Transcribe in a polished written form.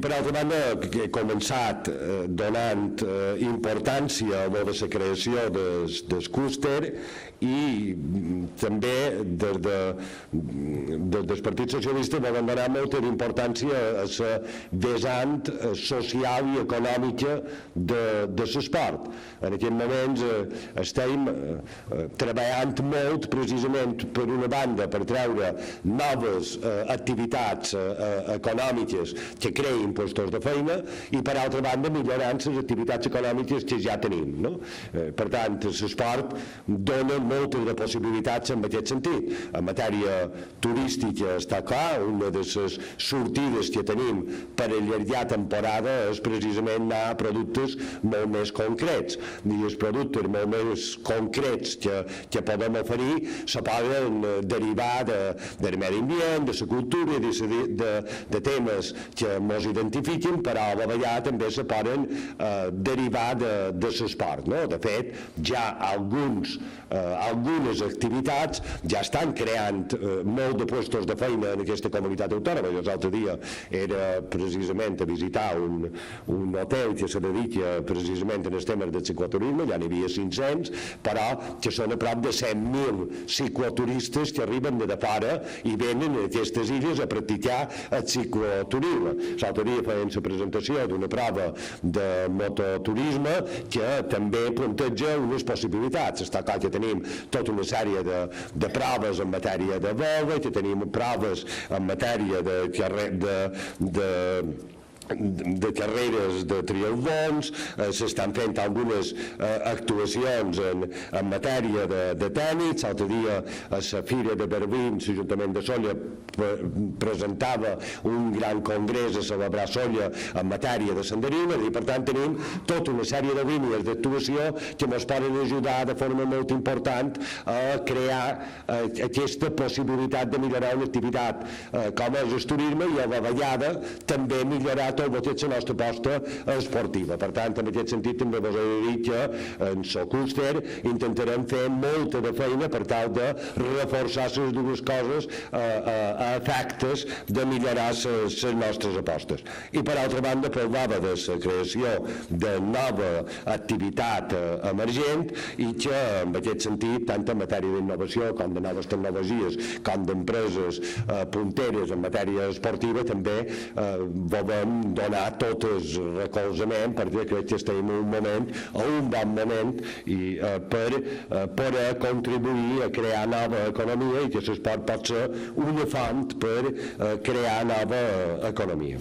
per altra banda, he començat donant importància a la creació del clúster i també des del Partit Socialista vam donar molta importància a la vessant social i econòmica de l'esport. En aquests moments estem treballant molt precisament per una banda per treure noves activitats econòmiques que creïn llocs de feina i per altra banda millorant les activitats econòmiques que ja tenim, no? Per tant, l'esport dona moltes de possibilitats en aquest sentit. En matèria turística està clar, una de les sortides que tenim per allargar temporada és precisament anar a productes molt més concrets, i els productes molt més concrets que podem oferir se poden derivar del medi ambient, de la cultura, de temes que ens identifiquin, però a la vegada també se poden derivar de l'esport, no? De fet, ja algunes activitats ja estan creant molt de llocs de feina en aquesta comunitat autònoma. Jo l'altre dia era precisament a visitar un hotel que se dedica precisament en els temes del cicloturisme, ja n'hi havia 500, però que són a prop de 100.000 cicloturistes que arriben de fora i venen a aquestes illes a practicar el cicloturisme. L'altre dia feien la presentació d'una prova de mototurisme que també planteja unes possibilitats. Està clar que tenim tota una sèrie de proves en matèria de vol, que tenim proves en matèria de carreres de triatlons, s'estan fent algunes actuacions en matèria de tenis. L'altre dia a la Fira de Berlín l'Ajuntament de Sóller presentava un gran congrés a celebrar Sóller en matèria de senderisme, i per tant tenim tota una sèrie de línies d'actuació que ens poden ajudar de forma molt important a crear aquesta possibilitat de millorar una activitat com és el turisme i a la vegada també millorar tot el que és la nostra aposta esportiva. Per tant, en aquest sentit també vos he de dir que en el clúster intentarem fer molta de feina per tal de reforçar les dues coses a efectes de millorar les nostres apostes. I per altra banda parlava de la creació de nova activitat emergent i que en aquest sentit, tant en matèria d'innovació com de noves tecnologies com d'empreses punteres en matèria esportiva també volem donar tot el recolzament perquè crec que estem en un moment, a un bon moment per contribuir a crear nova economia i que l'esport pot ser una font per crear nova economia.